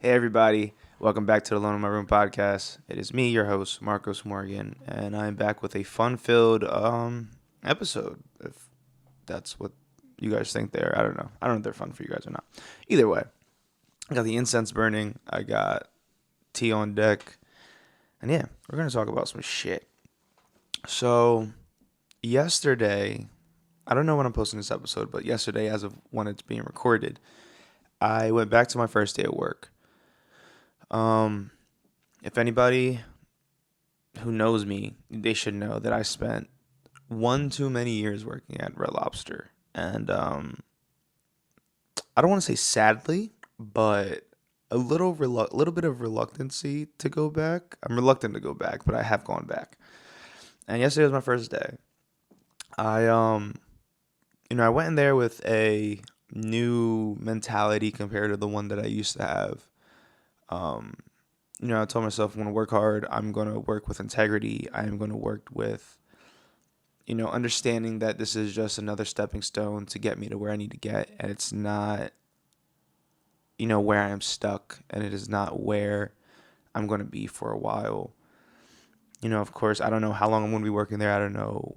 Hey everybody, welcome back to the Alone in My Room podcast. It is me, your host, Marcos Morgan, and I'm back with a fun-filled episode. If that's what you guys think they're, I don't know. I don't know if they're fun for you guys or not. Either way, I got the incense burning. I got tea on deck, and yeah, we're gonna talk about some shit. So yesterday, I don't know when I'm posting this episode, but yesterday, as of when it's being recorded, I went back to my first day of work. Um, if anybody who knows me, they should know that I spent one too many years working at Red Lobster, and I don't want to say sadly, but little bit of reluctancy to go back. I'm reluctant to go back, but I have gone back. And yesterday was my first day. I went in there with a new mentality compared to the one that I used to have. Um, I told myself I'm going to work hard. I'm going to work with integrity. I am going to work with understanding that this is just another stepping stone to get me to where I need to get, and it's not, where I am stuck, and it is not where I'm going to be for a while. Of course, I don't know how long I'm going to be working there. I don't know,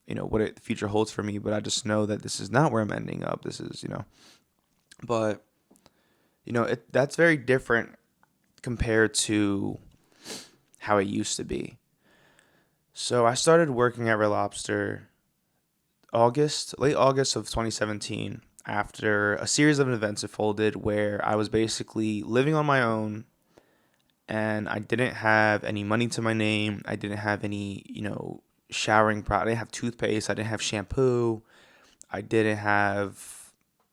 what the future holds for me, but I just know that this is not where I'm ending up. This is, but, that's very different compared to how it used to be. So I started working at Red Lobster late August of 2017, after a series of events unfolded where I was basically living on my own and I didn't have any money to my name. I didn't have any, showering product. I didn't have toothpaste. I didn't have shampoo. I didn't have,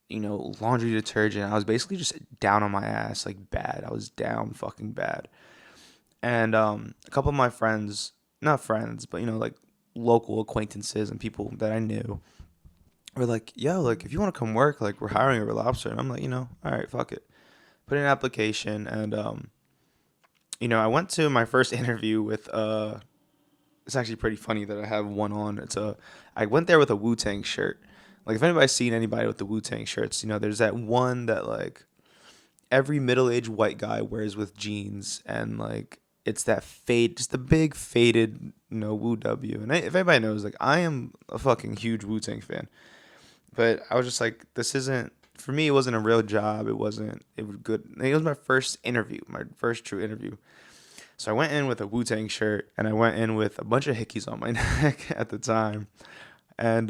laundry detergent. I was basically just down on my ass, like bad. I was down fucking bad. And a couple of my friends, not friends, but, like local acquaintances and people that I knew were like, yo, like, if you want to come work, like, we're hiring a lobster. And I'm like, all right, fuck it. Put in an application. And, I went to my first interview with, it's actually pretty funny that I have one on. I went there with a Wu-Tang shirt. Like, if anybody's seen anybody with the Wu-Tang shirts, there's that one that, like, every middle-aged white guy wears with jeans. And, like, it's that fade, just the big faded, Wu W. And if anybody knows, like, I am a fucking huge Wu-Tang fan. But I was just like, this isn't, for me, it wasn't a real job. It was good. It was my first interview, my first true interview. So I went in with a Wu-Tang shirt and I went in with a bunch of hickeys on my neck at the time. And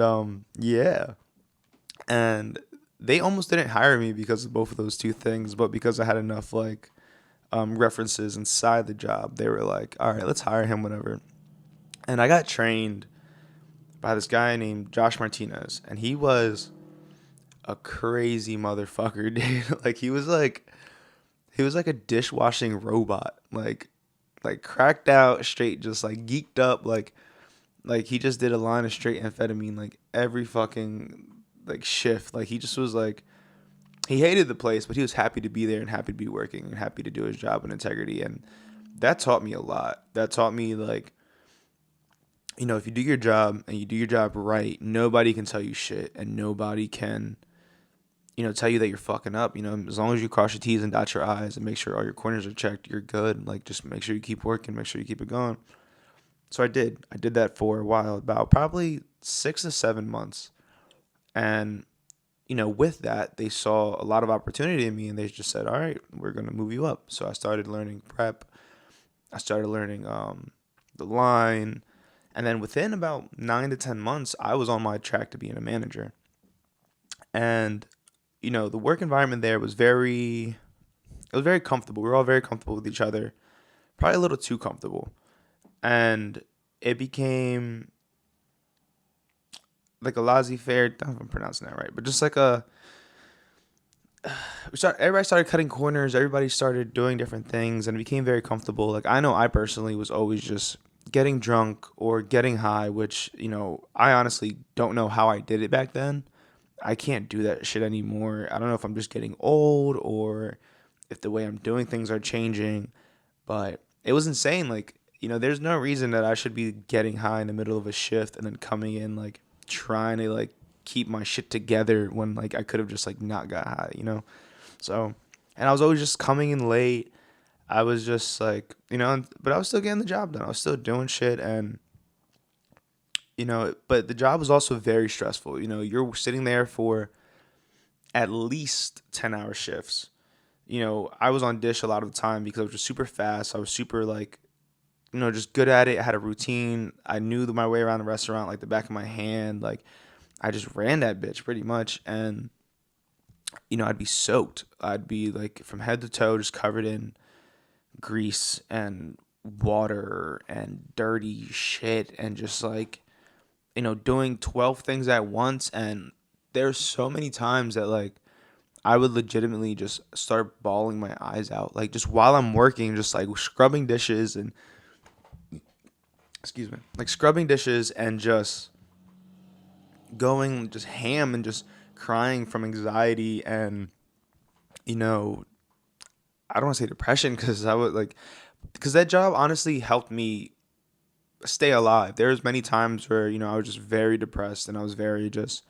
yeah. And they almost didn't hire me because of both of those two things, but because I had enough like references inside the job, they were like, all right, let's hire him, whatever. And I got trained by this guy named Josh Martinez, and he was a crazy motherfucker, dude. He was like a dishwashing robot, like cracked out, straight, just like geeked up, like he just did a line of straight amphetamine like every fucking like shift. Like he just was like, he hated the place, but he was happy to be there and happy to be working and happy to do his job with integrity. And that taught me a lot. That taught me like, if you do your job and you do your job right, nobody can tell you shit and nobody can, tell you that you're fucking up. As long as you cross your T's and dot your I's and make sure all your corners are checked, you're good. Like, just make sure you keep working, make sure you keep it going. So I did. I did that for a while, about probably 6 to 7 months. And, with that, they saw a lot of opportunity in me and they just said, all right, we're going to move you up. So I started learning prep. I started learning the line. And then within about 9 to 10 months, I was on my track to being a manager. And, the work environment there was very comfortable. We were all very comfortable with each other, probably a little too comfortable. And it became like a laissez-faire. I don't know if I'm pronouncing that right, but just like everybody started cutting corners. Everybody started doing different things, and it became very comfortable. Like I know I personally was always just getting drunk or getting high, which I honestly don't know how I did it back then. I can't do that shit anymore. I don't know if I'm just getting old or if the way I'm doing things are changing, but it was insane. Like, there's no reason that I should be getting high in the middle of a shift and then coming in like trying to like keep my shit together when like I could have just like not got high. So And I was always just coming in late. I was just like, but I was still getting the job done. I was still doing shit. And, but the job was also very stressful. You're sitting there for at least 10-hour shifts. I was on dish a lot of the time because I was just super fast. I was super like, just good at it. I had a routine. I knew my way around the restaurant like the back of my hand. Like I just ran that bitch pretty much. And, I'd be soaked. I'd be like from head to toe just covered in grease and water and dirty shit and just like, doing 12 things at once. And there's so many times that like I would legitimately just start bawling my eyes out. Like just while I'm working, just like scrubbing dishes and excuse me, like scrubbing dishes and just going just ham and just crying from anxiety and, you know, I don't want to say depression because I would like, because that job honestly helped me stay alive. There's many times where, I was just very depressed and I was very just,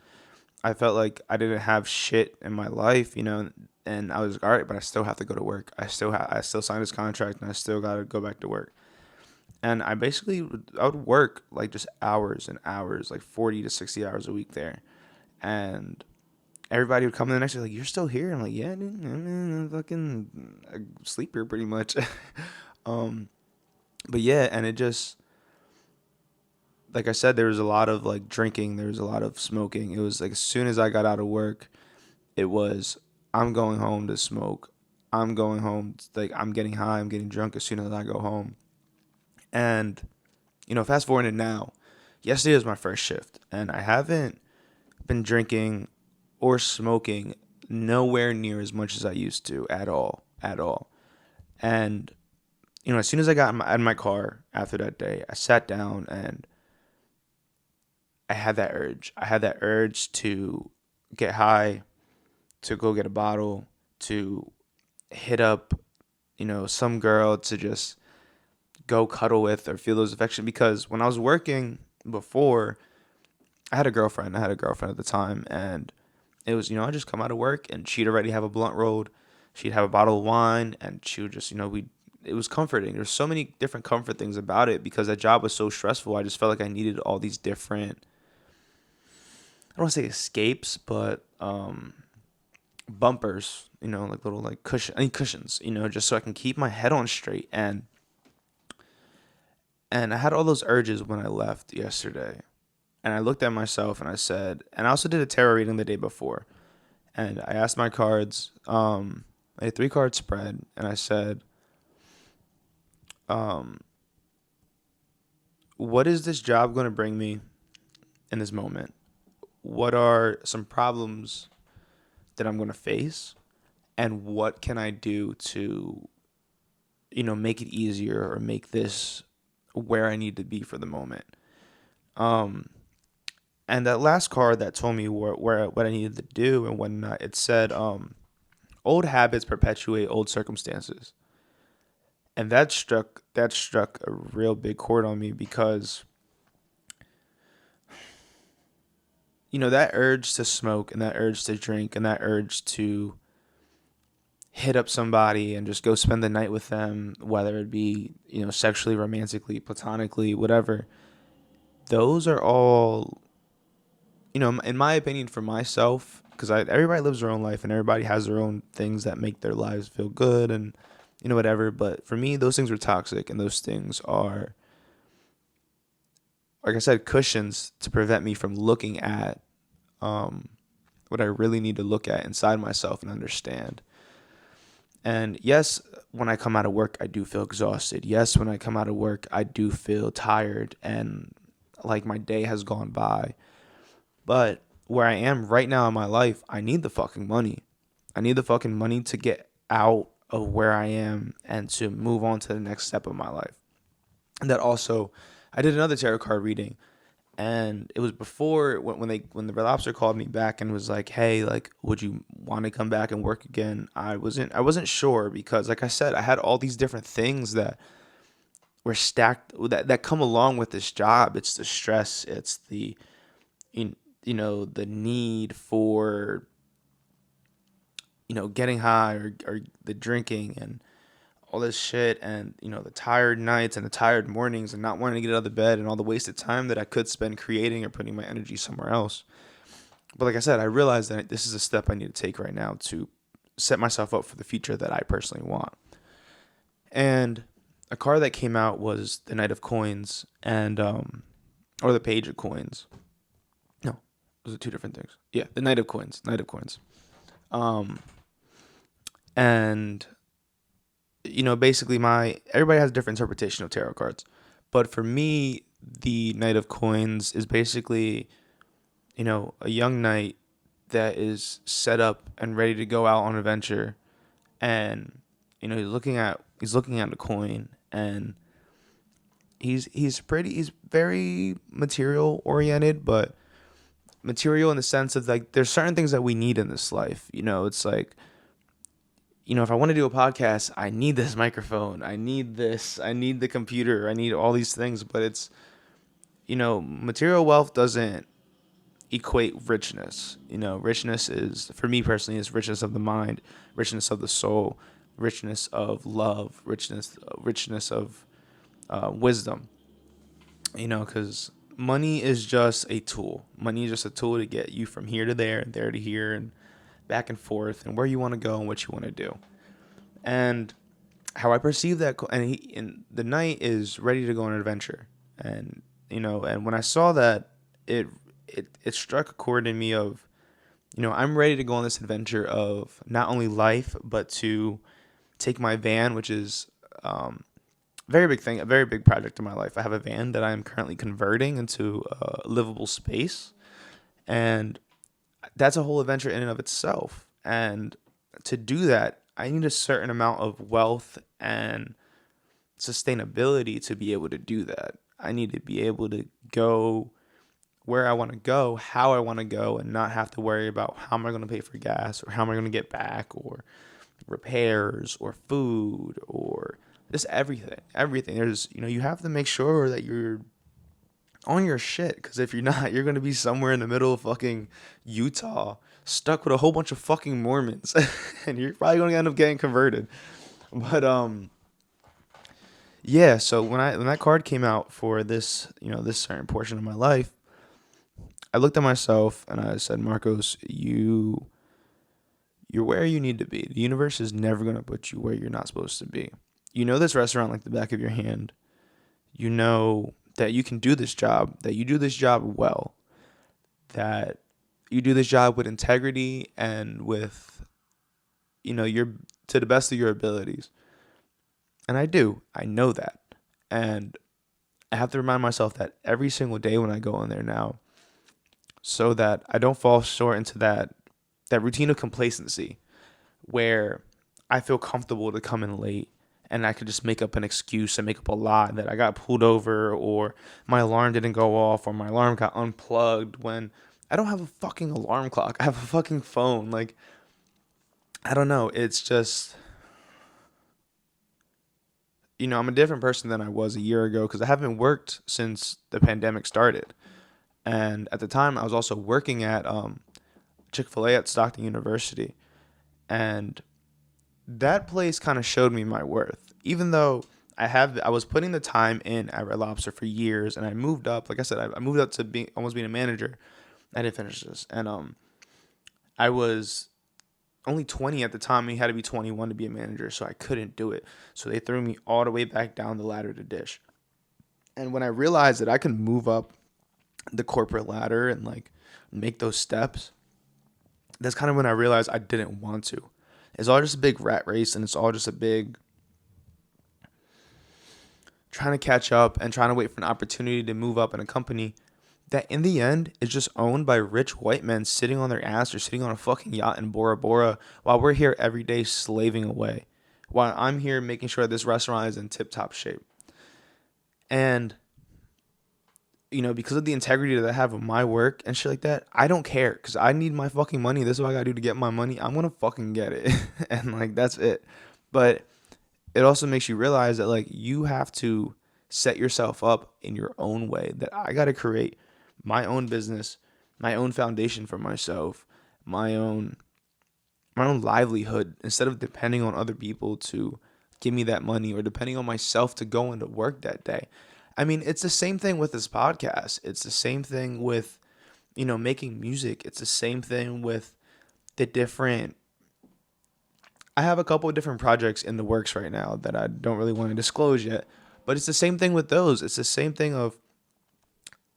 I felt like I didn't have shit in my life, and I was like, all right, but I still have to go to work. I still signed this contract and I still got to go back to work. And I would work like just hours and hours, like 40 to 60 hours a week there. And everybody would come in the next day like, you're still here? I'm like, yeah, dude, I'm fucking I sleep here pretty much. um, but yeah, and it just, like I said, there was a lot of like drinking, there was a lot of smoking. It was like as soon as I got out of work, it was, I'm going home to smoke. I'm going home, like I'm getting high, I'm getting drunk as soon as I go home. And, fast forward to now, yesterday was my first shift, and I haven't been drinking or smoking nowhere near as much as I used to at all, at all. And, as soon as I got in my car after that day, I sat down and I had that urge. I had that urge to get high, to go get a bottle, to hit up, some girl to just go cuddle with or feel those affection. Because when I was working before, I had a girlfriend. I had a girlfriend at the time, and it was, I just come out of work and she'd already have a blunt rolled. She'd have a bottle of wine, and she would just, it was comforting. There's so many different comfort things about it because that job was so stressful. I just felt like I needed all these different, I don't want to say escapes, but bumpers, like little like cushions, just so I can keep my head on straight. And I had all those urges when I left yesterday. And I looked at myself and I said, and I also did a tarot reading the day before. And I asked my cards, a 3 card spread, and I said, um, what is this job going to bring me in this moment? What are some problems that I'm going to face? And what can I do to, make it easier or make this where I need to be for the moment? Um, and that last card that told me where what I needed to do and whatnot, it said, old habits perpetuate old circumstances. And that struck a real big chord on me because that urge to smoke and that urge to drink and that urge to hit up somebody and just go spend the night with them, whether it be sexually, romantically, platonically, whatever, those are all, in my opinion, for myself, because everybody lives their own life and everybody has their own things that make their lives feel good and whatever. But for me, those things are toxic, and those things are, like I said, cushions to prevent me from looking at um, what I really need to look at inside myself and understand. And yes, when I come out of work, I do feel exhausted. Yes, when I come out of work, I do feel tired and like my day has gone by. But where I am right now in my life, I need the fucking money. I need the fucking money to get out of where I am and to move on to the next step of my life. And that also, I did another tarot card reading, and it was before when the Red Lobster called me back and was like, "Hey, like, would you want to come back and work again?" I wasn't sure because, like I said, I had all these different things that were stacked that come along with this job. It's the stress. It's the the need for getting high or the drinking and all this shit and, the tired nights and the tired mornings and not wanting to get out of the bed and all the wasted time that I could spend creating or putting my energy somewhere else. But like I said, I realized that this is a step I need to take right now to set myself up for the future that I personally want. And a card that came out was the Knight of Coins and or the Page of Coins. No, those are two different things. Yeah, the Knight of Coins. Knight of Coins. And basically everybody has a different interpretation of tarot cards. But for me, the Knight of Coins is basically, a young knight that is set up and ready to go out on an adventure, and he's looking at the coin, and he's very material oriented, but material in the sense of like there's certain things that we need in this life. It's like, if I want to do a podcast, I need this microphone, I need the computer, I need all these things, but it's, material wealth doesn't equate richness. Richness is, for me personally, is richness of the mind, richness of the soul, richness of love, richness of wisdom. Because money is just a tool. Money is just a tool to get you from here to there and there to here and back and forth and where you want to go and what you want to do. And how I perceive that, and the knight is ready to go on an adventure. And and when I saw that, it struck a chord in me of, I'm ready to go on this adventure of not only life, but to take my van, which is a very big thing, a very big project in my life. I have a van that I am currently converting into a livable space, and that's a whole adventure in and of itself. And to do that, I need a certain amount of wealth and sustainability to be able to do that. I need to be able to go where I want to go, how I want to go, and not have to worry about how am I going to pay for gas or how am I going to get back or repairs or food or just everything. There's, you have to make sure that you're on your shit, because if you're not, you're going to be somewhere in the middle of fucking Utah stuck with a whole bunch of fucking Mormons and you're probably going to end up getting converted. But yeah, so when that card came out for this, this certain portion of my life, I looked at myself and I said, Marcos, you're where you need to be. The universe is never going to put you where you're not supposed to be. You know this restaurant like the back of your hand. You know that you can do this job, that you do this job well, that you do this job with integrity and with, you're to the best of your abilities. And I do. I know that. And I have to remind myself that every single day when I go in there now, so that I don't fall short into that routine of complacency where I feel comfortable to come in late and I could just make up an excuse and make up a lie that I got pulled over or my alarm didn't go off or my alarm got unplugged, when I don't have a fucking alarm clock. I have a fucking phone. Like, I don't know. It's just, I'm a different person than I was a year ago because I haven't worked since the pandemic started. And at the time, I was also working at Chick-fil-A at Stockton University. And that place kind of showed me my worth. Even though I was putting the time in at Red Lobster for years, and I moved up. Like I said, I moved up to almost being a manager. I didn't finish this. And I was only 20 at the time. You had to be 21 to be a manager, so I couldn't do it. So they threw me all the way back down the ladder to dish. And when I realized that I could move up the corporate ladder and like make those steps, that's kind of when I realized I didn't want to. It's all just a big rat race, and it's all just a big trying to catch up and trying to wait for an opportunity to move up in a company that in the end is just owned by rich white men sitting on their ass or sitting on a fucking yacht in Bora Bora while we're here every day slaving away, while I'm here making sure this restaurant is in tip-top shape. And because of the integrity that I have of my work and shit like that, I don't care because I need my fucking money. This is what I gotta do to get my money. I'm gonna fucking get it. And like, that's it. But it also makes you realize that like you have to set yourself up in your own way, that I gotta create my own business, my own foundation for myself, my own my own livelihood instead of depending on other people to give me that money or depending on myself to go into work that day. I mean, it's the same thing with this podcast. It's the same thing with, making music. It's the same thing with the different. I have a couple of different projects in the works right now that I don't really want to disclose yet, but it's the same thing with those. It's the same thing of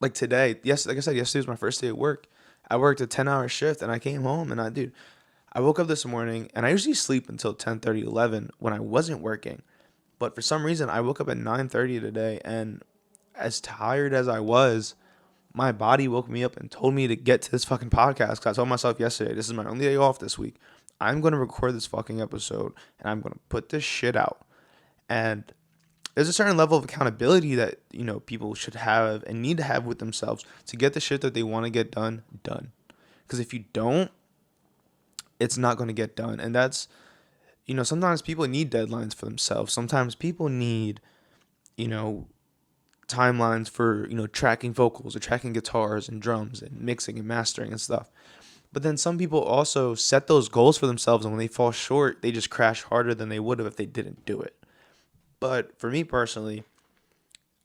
like today. Yes, like I said, yesterday was my first day at work. I worked a 10-hour shift and I came home and I woke up this morning and I usually sleep until 10:30, 11 when I wasn't working. But for some reason, I woke up at 9:30 today, and as tired as I was, my body woke me up and told me to get to this fucking podcast. Cause I told myself yesterday, this is my only day off this week. I'm gonna record this fucking episode, and I'm gonna put this shit out. And there's a certain level of accountability that people should have and need to have with themselves to get the shit that they want to get done done. Because if you don't, it's not going to get done. And that's, sometimes people need deadlines for themselves. Sometimes people need, you know, timelines for, tracking vocals or tracking guitars and drums and mixing and mastering and stuff. But then some people also set those goals for themselves, and when they fall short, they just crash harder than they would have if they didn't do it. But for me personally,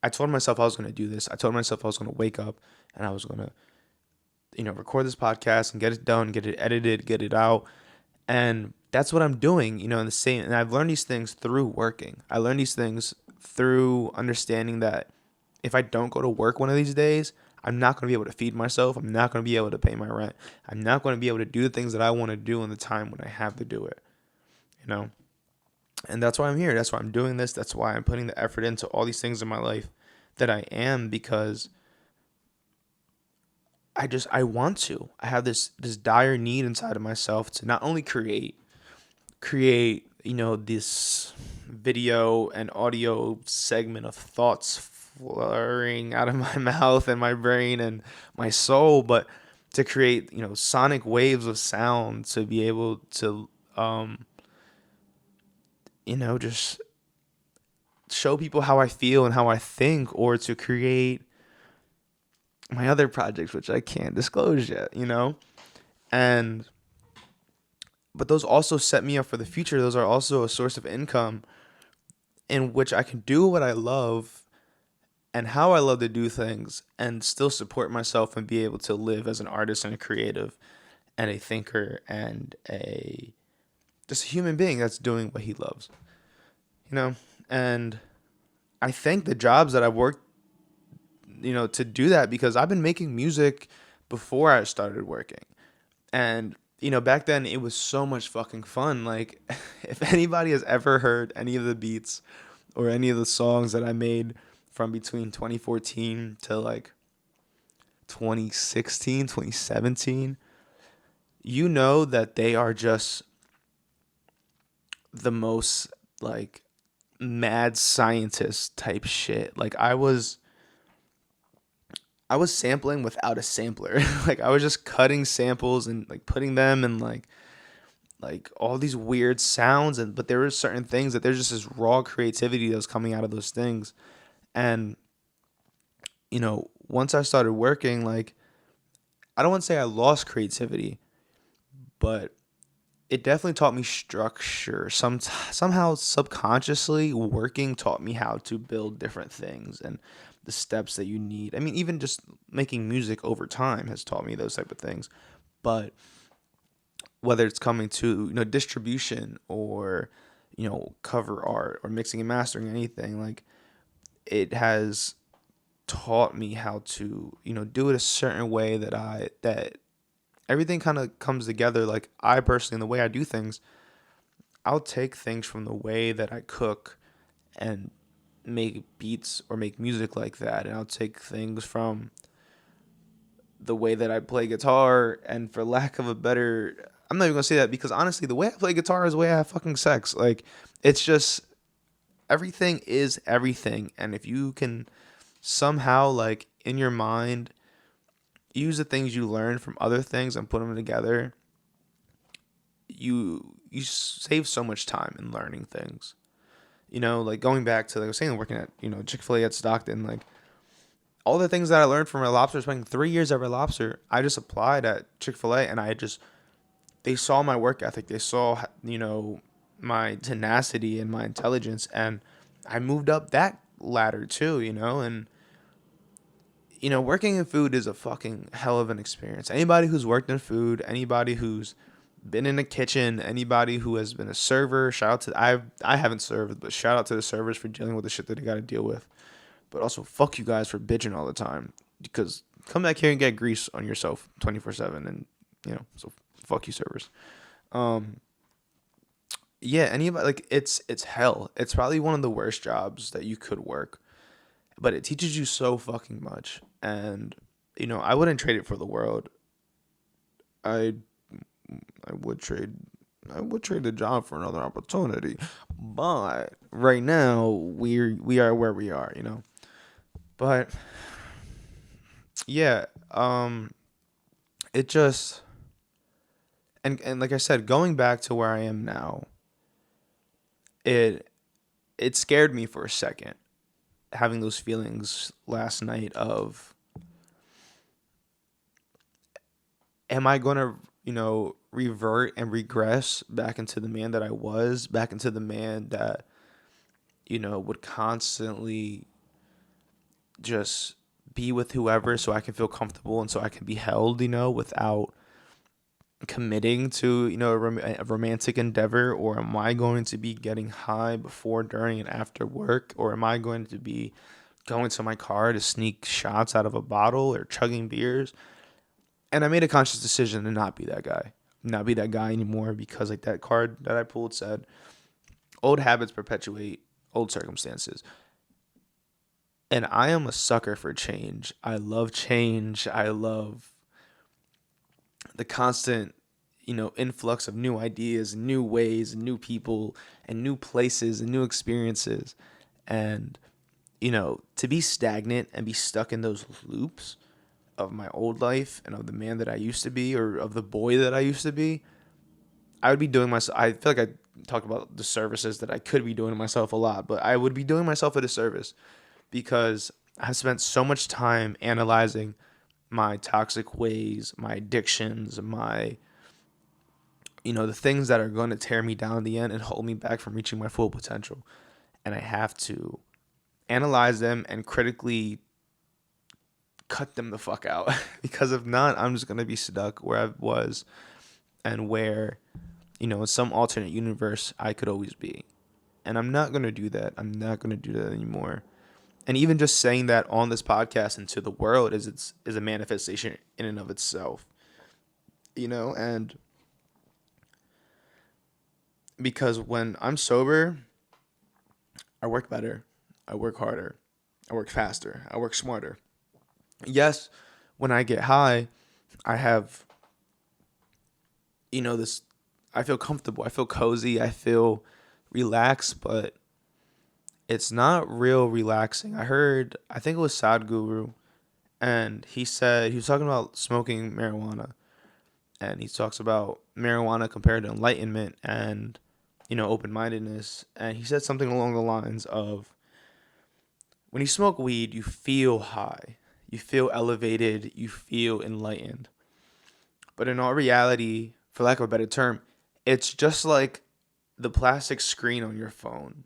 I told myself I was going to do this. I told myself I was going to wake up and I was going to, record this podcast and get it done, get it edited, get it out. And that's what I'm doing, in the same. And I've learned these things through working. I learned these things through understanding that if I don't go to work one of these days, I'm not going to be able to feed myself. I'm not going to be able to pay my rent. I'm not going to be able to do the things that I want to do in the time when I have to do it, you know? And that's why I'm here. That's why I'm doing this. That's why I'm putting the effort into all these things in my life that I am, because I want to. I have this dire need inside of myself to not only create, this video and audio segment of thoughts flurrying out of my mouth and my brain and my soul, but to create, sonic waves of sound to be able to, just show people how I feel and how I think, or to create my other projects, which I can't disclose yet, and but those also set me up for the future. Those are also a source of income in which I can do what I love and how I love to do things and still support myself and be able to live as an artist and a creative and a thinker and a just a human being that's doing what he loves, and I thank the jobs that I've worked, to do that, because I've been making music before I started working. And, back then it was so much fucking fun. Like, if anybody has ever heard any of the beats or any of the songs that I made from between 2014 to like 2016, 2017, you know that they are just the most like mad scientist type shit. Like, I was sampling without a sampler. Like, I was just cutting samples and like putting them in like all these weird sounds, and but there were certain things that there's just this raw creativity that was coming out of those things. And once I started working, like, I don't want to say I lost creativity, but it definitely taught me structure. Somehow subconsciously working taught me how to build different things and the steps that you need. I mean, even just making music over time has taught me those type of things. But whether it's coming to, distribution or, cover art or mixing and mastering, anything, like, it has taught me how to, do it a certain way that everything kind of comes together. Like, I personally, in the way I do things, I'll take things from the way that I cook and make beats or make music like that, and I'll take things from the way that I play guitar, and for lack of a better, I'm not even gonna say that, because honestly, the way I play guitar is the way I have fucking sex. Like, it's just, everything is everything, and if you can somehow, like, in your mind, use the things you learn from other things and put them together, you save so much time in learning things. Like, going back to, like I was saying, working at, Chick-fil-A at Stockton, like, all the things that I learned from Red Lobster, spending 3 years at Red Lobster, I just applied at Chick-fil-A, and I just they saw my work ethic. They saw, my tenacity and my intelligence, and I moved up that ladder too, and working in food is a fucking hell of an experience. Anybody who's worked in food, anybody who's been in a kitchen, anybody who has been a server, shout out to I haven't served, but shout out to the servers for dealing with the shit that they got to deal with. But also fuck you guys for bitching all the time, because come back here and get grease on yourself 24/7, and so fuck you servers. Um yeah, anybody, like, it's hell. It's probably one of the worst jobs that you could work, but it teaches you so fucking much. And I wouldn't trade it for the world. I I would trade I would trade the job for another opportunity. But right now we are where we are. But yeah, it just, and like I said, going back to where I am now, it it scared me for a second, having those feelings last night of, am I going to, revert and regress back into the man that I was, back into the man that, would constantly just be with whoever so I can feel comfortable and so I can be held, without committing to, a romantic endeavor? Or am I going to be getting high before, during, and after work? Or am I going to be going to my car to sneak shots out of a bottle or chugging beers? And I made a conscious decision to not be that guy, not be that guy anymore, because like that card that I pulled said, old habits perpetuate old circumstances. And I am a sucker for change. I love change. I love the constant, influx of new ideas, and new ways, and new people, and new places, and new experiences. And, to be stagnant and be stuck in those loops of my old life and of the man that I used to be, or of the boy that I used to be, I would be doing myself. I feel like I talk about the services that I could be doing to myself a lot, but I would be doing myself a disservice, because I've spent so much time analyzing my toxic ways, my addictions, the things that are going to tear me down in the end and hold me back from reaching my full potential. And I have to analyze them and critically cut them the fuck out, because if not, I'm just going to be stuck where I was, and where, in some alternate universe I could always be. And I'm not going to do that. I'm not going to do that anymore. And even just saying that on this podcast and to the world is a manifestation in and of itself. And because when I'm sober, I work better, I work harder, I work faster, I work smarter. Yes, when I get high, I have, this, I feel comfortable, I feel cozy, I feel relaxed, but it's not real relaxing. I think it was Sadhguru, and he said, he was talking about smoking marijuana, and he talks about marijuana compared to enlightenment and, open-mindedness. And he said something along the lines of, when you smoke weed, you feel high, you feel elevated, you feel enlightened. But in all reality, for lack of a better term, it's just like the plastic screen on your phone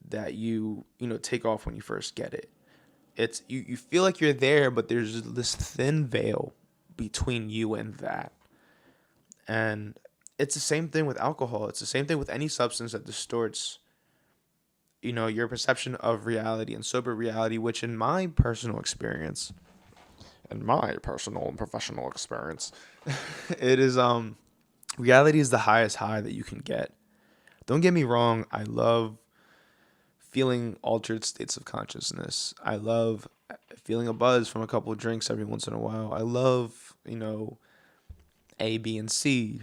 that you take off when you first get it. It's you feel like you're there, but there's this thin veil between you and that. And it's the same thing with alcohol. It's the same thing with any substance that distorts, your perception of reality and sober reality, which in my personal experience, in my personal and professional experience, it is reality is the highest high that you can get. Don't get me wrong, I love feeling altered states of consciousness. I love feeling a buzz from a couple of drinks every once in a while. I love, A, B, and C,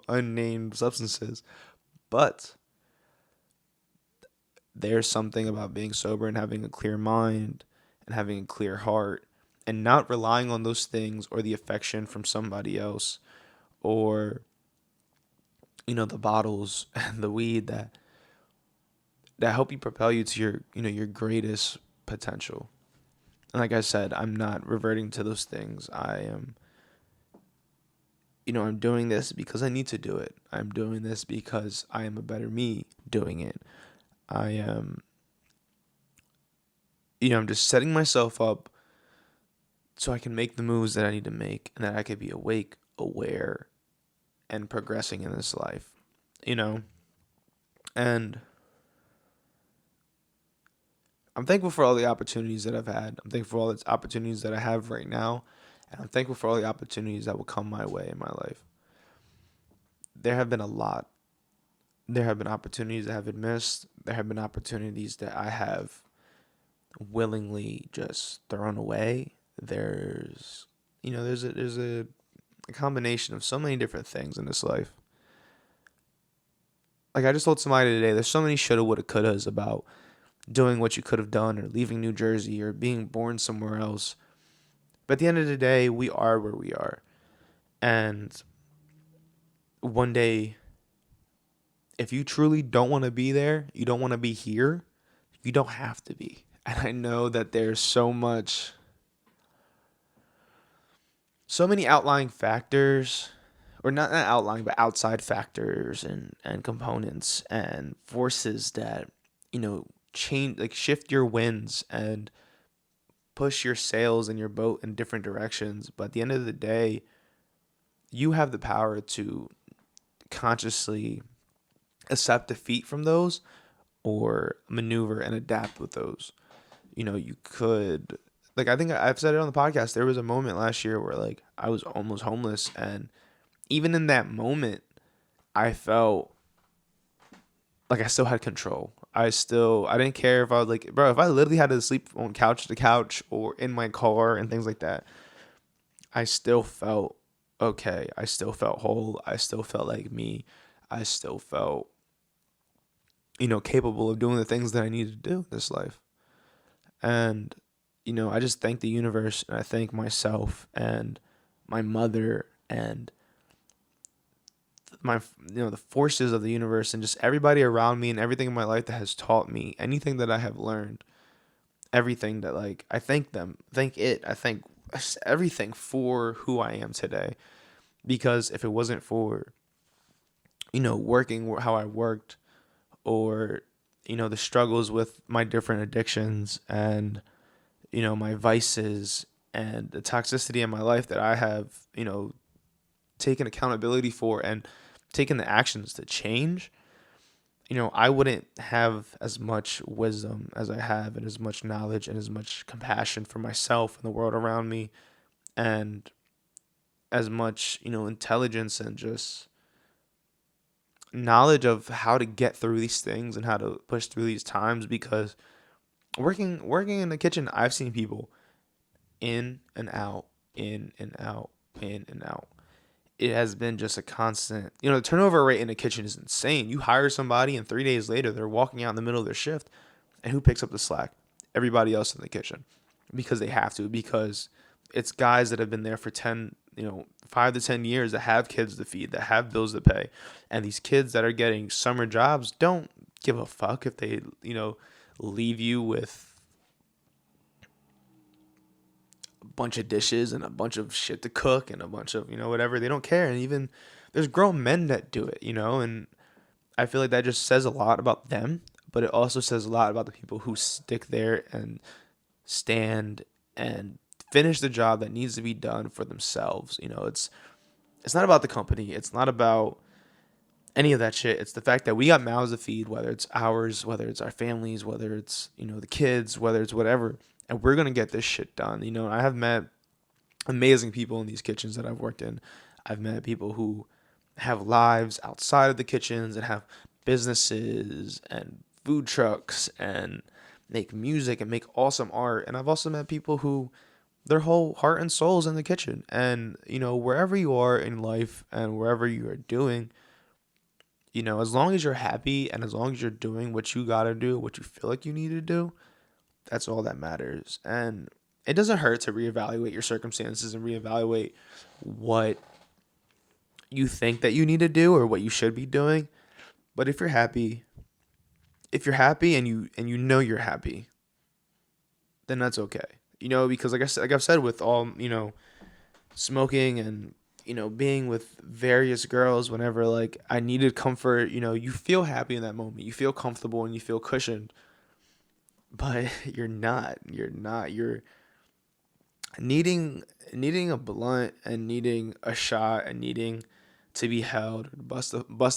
unnamed substances. But there's something about being sober and having a clear mind and having a clear heart and not relying on those things or the affection from somebody else, or, the bottles and the weed that help you propel you to your greatest potential. And like I said, I'm not reverting to those things. I am, I'm doing this because I need to do it. I'm doing this because I am a better me doing it. I am, I'm just setting myself up so I can make the moves that I need to make and that I could be awake, aware, and progressing in this life, you know? And I'm thankful for all the opportunities that I've had. I'm thankful for all the opportunities that I have right now. And I'm thankful for all the opportunities that will come my way in my life. There have been a lot. There have been opportunities that have been missed. There have been opportunities that I have willingly just thrown away. There's a combination of so many different things in this life. Like I just told somebody today, there's so many shoulda, woulda, couldas about doing what you could have done or leaving New Jersey or being born somewhere else. But at the end of the day, we are where we are. And one day, if you truly don't want to be there, you don't want to be here, you don't have to be. And I know that there's so many outlying factors, or not outlying, but outside factors and components and forces that, change, like shift your winds and push your sails and your boat in different directions. But at the end of the day, you have the power to consciously accept defeat from those or maneuver and adapt with those. You could, like, I think I've said it on the podcast. There was a moment last year where, like, I was almost homeless. And even in that moment, I felt like I still had control. I didn't care if I was like, bro, if I literally had to sleep on couch to couch or in my car and things like that, I still felt okay. I still felt whole. I still felt like me. I still felt, capable of doing the things that I needed to do in this life. And, I just thank the universe and I thank myself and my mother and my, the forces of the universe and just everybody around me and everything in my life that has taught me anything that I have learned, everything that, like, I thank them, I thank everything for who I am today. Because if it wasn't for, working how I worked, or, the struggles with my different addictions and, my vices and the toxicity in my life that I have, taken accountability for and taken the actions to change, I wouldn't have as much wisdom as I have and as much knowledge and as much compassion for myself and the world around me, and as much, intelligence and just knowledge of how to get through these things and how to push through these times. Because working in the kitchen, I've seen people in and out, in and out, in and out. It has been just a constant, the turnover rate in the kitchen is insane. You hire somebody and 3 days later they're walking out in the middle of their shift, and who picks up the slack? Everybody else in the kitchen, because they have to, because it's guys that have been there for 5 to 10 years, that have kids to feed, that have bills to pay. And these kids that are getting summer jobs don't give a fuck if they, leave you with a bunch of dishes and a bunch of shit to cook and a bunch of, whatever. They don't care. And even there's grown men that do it, and I feel like that just says a lot about them, but it also says a lot about the people who stick there and stand and finish the job that needs to be done for themselves. It's not about the company. It's not about any of that shit. It's the fact that we got mouths to feed, whether it's ours, whether it's our families, whether it's, the kids, whether it's whatever. And we're going to get this shit done. I have met amazing people in these kitchens that I've worked in. I've met people who have lives outside of the kitchens and have businesses and food trucks and make music and make awesome art. And I've also met people who their whole heart and soul is in the kitchen. And, wherever you are in life and wherever you are doing, as long as you're happy and as long as you're doing what you got to do, what you feel like you need to do, that's all that matters. And it doesn't hurt to reevaluate your circumstances and reevaluate what you think that you need to do or what you should be doing. But if you're happy and you know you're happy, then that's okay. Because like I've said with all, smoking and being with various girls whenever like I needed comfort, you feel happy in that moment. You feel comfortable and you feel cushioned, but you're not. You're not. You're needing a blunt and needing a shot and needing to be held. Bust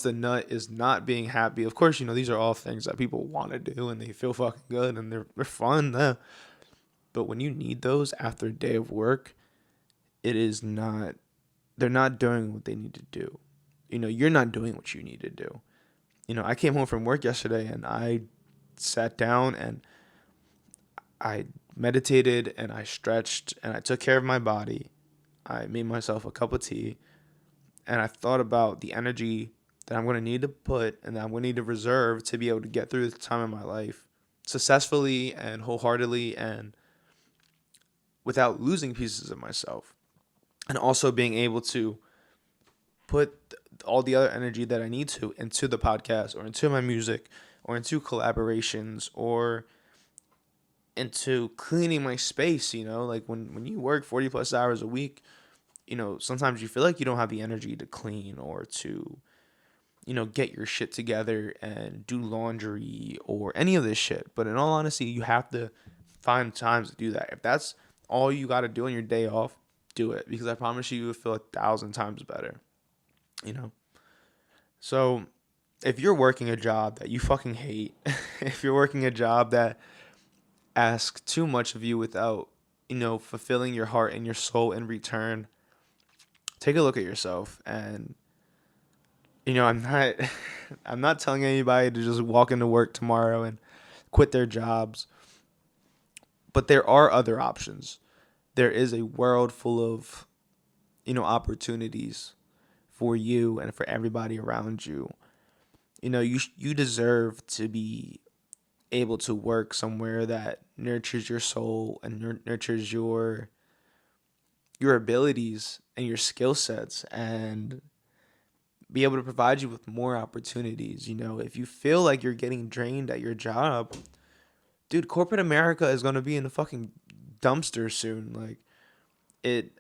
a nut is not being happy. Of course, these are all things that people want to do and they feel fucking good and they're fun. Yeah. But when you need those after a day of work, it is not. They're not doing what they need to do. You're not doing what you need to do. I came home from work yesterday and I sat down and I meditated and I stretched and I took care of my body. I made myself a cup of tea and I thought about the energy that I'm going to need to put and that I'm going to need to reserve to be able to get through this time in my life successfully and wholeheartedly and without losing pieces of myself. And also being able to put all the other energy that I need to into the podcast or into my music or into collaborations or into cleaning my space, like when you work 40 plus hours a week, sometimes you feel like you don't have the energy to clean or to, get your shit together and do laundry or any of this shit. But in all honesty, you have to find times to do that. If that's all you got to do on your day off, do it because I promise you will feel 1,000 times better, you know? So if you're working a job that you fucking hate, if you're working a job that asks too much of you without, fulfilling your heart and your soul in return, take a look at yourself. And, I'm not, I'm not telling anybody to just walk into work tomorrow and quit their jobs, but there are other options. There is a world full of, opportunities for you and for everybody around you. You deserve to be able to work somewhere that nurtures your soul and nurtures your abilities and your skill sets and be able to provide you with more opportunities. If you feel like you're getting drained at your job, dude, corporate America is going to be in a fucking dumpster soon. Like it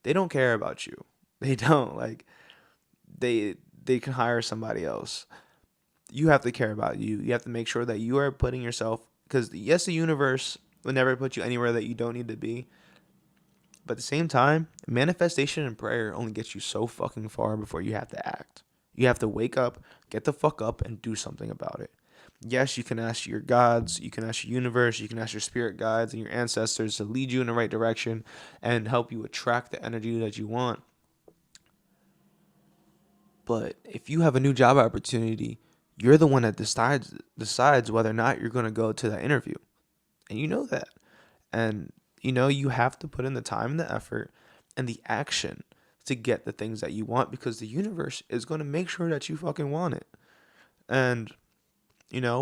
they don't care about you. They don't. Like they can hire somebody else. You have to care about you. You have to make sure that you are putting yourself, because yes, the universe will never put you anywhere that you don't need to be. But at the same time, manifestation and prayer only gets you so fucking far before you have to act. You have to wake up, get the fuck up, and do something about it. Yes, you can ask your gods, you can ask your universe, you can ask your spirit guides and your ancestors to lead you in the right direction and help you attract the energy that you want. But if you have a new job opportunity, you're the one that decides whether or not you're going to go to that interview. And you know that. And you have to put in the time and the effort and the action to get the things that you want, because the universe is going to make sure that you fucking want it. And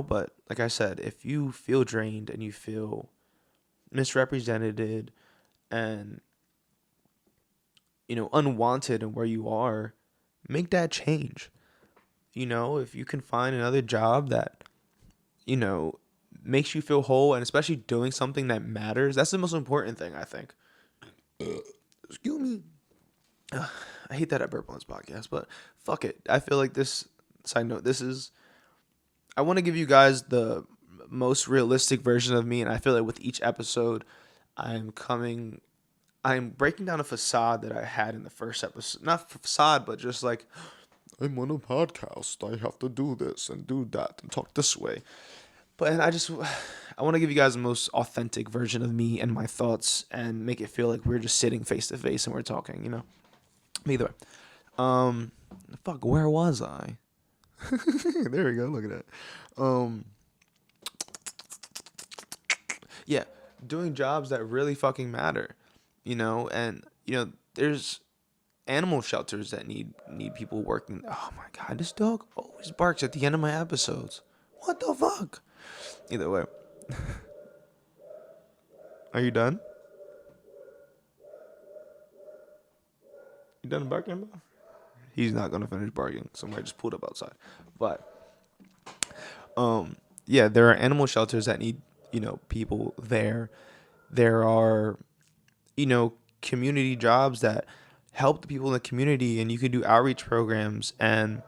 but like I said, if you feel drained and you feel misrepresented and unwanted in where you are, make that change. If you can find another job that, makes you feel whole, and especially doing something that matters, that's the most important thing, I think. Excuse me. I hate that I burp on this podcast, but fuck it. I feel like this, side note, I want to give you guys the most realistic version of me, and I feel like with each episode, I'm breaking down a facade that I had in the first episode. Not facade, but just like, I'm on a podcast. I have to do this and do that and talk this way. But I want to give you guys the most authentic version of me and my thoughts and make it feel like we're just sitting face to face and we're talking, Either way. Fuck, where was I? There we go. Look at that. Yeah, doing jobs that really fucking matter, and there's animal shelters that need people working. Oh my god, this dog always barks at the end of my episodes. What the fuck? Either way. Are you done? You done barking, bro? He's not gonna finish barking. Somebody just pulled up outside. But yeah, there are animal shelters that need, people there. There are, community jobs that help the people in the community, and you can do outreach programs. And,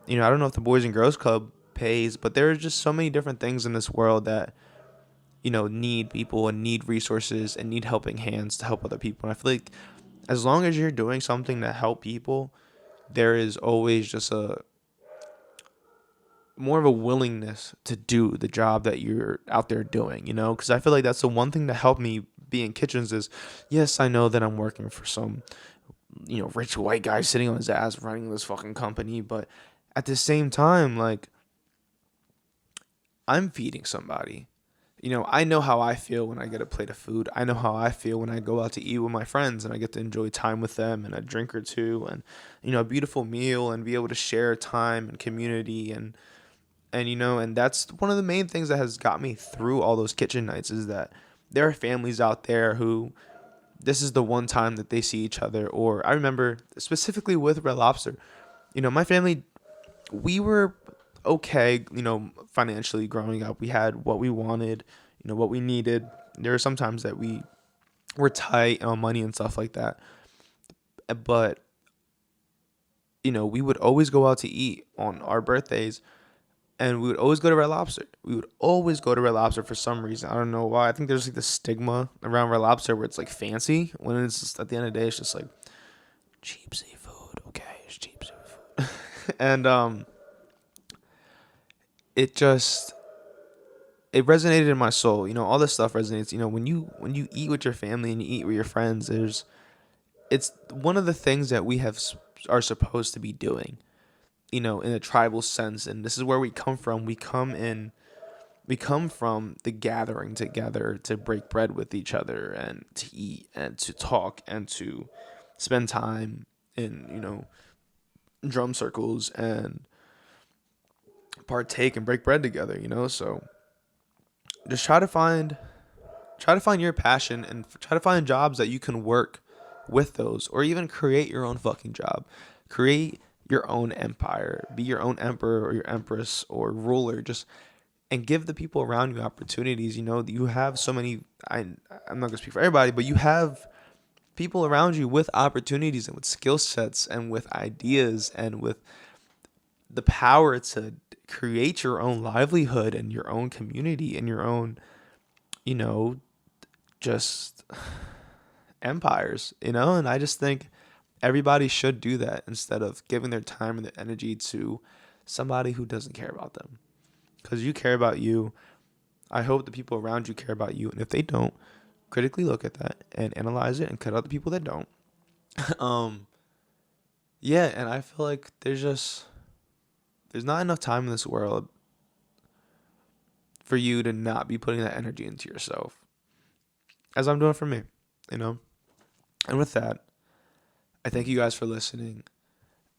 I don't know if the Boys and Girls Club pays, but there are just so many different things in this world that, need people and need resources and need helping hands to help other people. And I feel like as long as you're doing something to help people, there is always just a more of a willingness to do the job that you're out there doing, because I feel like that's the one thing that helped me be in kitchens is, yes, I know that I'm working for some, rich white guy sitting on his ass running this fucking company, but at the same time, like, I'm feeding somebody. I know how I feel when I get a plate of food. I know how I feel when I go out to eat with my friends and I get to enjoy time with them and a drink or two and, a beautiful meal and be able to share time and community and that's one of the main things that has got me through all those kitchen nights is that there are families out there who this is the one time that they see each other. Or I remember specifically with Red Lobster, my family, we were okay, financially growing up. We had what we wanted, what we needed. There are some times that we were tight on money and stuff like that. But, we would always go out to eat on our birthdays and we would always go to Red Lobster. We would always go to Red Lobster for some reason. I don't know why. I think there's like the stigma around Red Lobster where it's like fancy when it's just, at the end of the day, it's just like cheap seafood. Okay, it's cheap seafood. And it just it resonated in my soul. All this stuff resonates. When you eat with your family and you eat with your friends, it's one of the things that are supposed to be doing. In a tribal sense, and this is where we come from. We come from the gathering together to break bread with each other and to eat and to talk and to spend time in drum circles and partake and break bread together. So just try to find your passion and try to find jobs that you can work with those, or even create your own fucking job. Create your own empire. Be your own emperor or your empress or ruler. Just and give the people around you opportunities. You have so many. I'm not gonna speak for everybody, but you have people around you with opportunities and with skill sets and with ideas and with the power to create your own livelihood and your own community and your own, you know, just empires, and I just think everybody should do that instead of giving their time and their energy to somebody who doesn't care about them. Because you care about you. I hope the people around you care about you. And if they don't, critically look at that and analyze it and cut out the people that don't. um, yeah, and I feel like there's not enough time in this world for you to not be putting that energy into yourself. As I'm doing for me. And with that, I thank you guys for listening.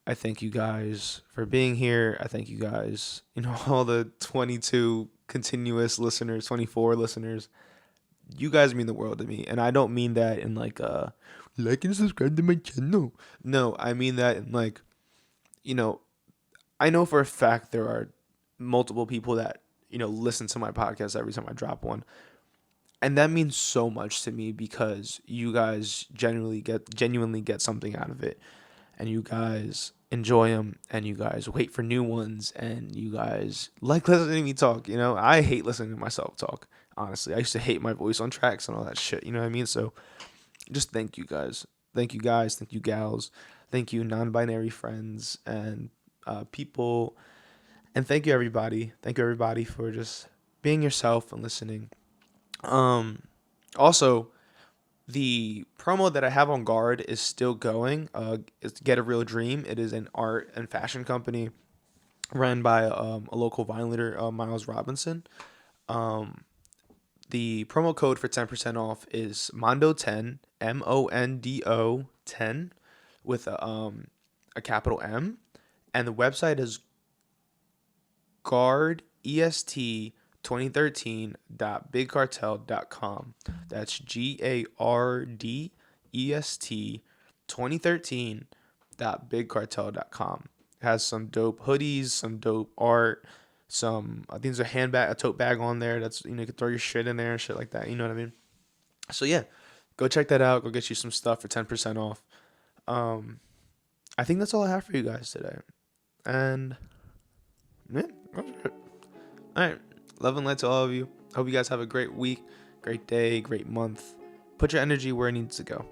I thank you guys for being here. I thank you guys, all the 22 continuous listeners, 24 listeners. You guys mean the world to me. And I don't mean that in like and subscribe to my channel. No, I mean that in you know, I know for a fact there are multiple people that, listen to my podcast every time I drop one. And that means so much to me because you guys genuinely get something out of it, and you guys enjoy them, and you guys wait for new ones, and you guys like listening to me talk. I hate listening to myself talk. Honestly, I used to hate my voice on tracks and all that shit. You know what I mean? So just thank you guys. Thank you guys. Thank you gals. Thank you non-binary friends and people. And thank you everybody. Thank you everybody for just being yourself and listening. Also, the promo that I have on Guard is still going. It's Get a Real Dream. It is an art and fashion company run by a local Vinelator, Miles Robinson. The promo code for 10% off is Mondo10, Mondo 10, with a capital M, and the website is Guard EST 2013.bigcartel.com. That's GARDEST 2013.bigcartel.com. It has some dope hoodies, some dope art, I think there's a tote bag on there that's, you can throw your shit in there and shit like that. You know what I mean? So yeah, go check that out. Go get you some stuff for 10% off. Um, I think that's all I have for you guys today. And yeah, all right. Love and light to all of you. Hope you guys have a great week, great day, great month. Put your energy where it needs to go.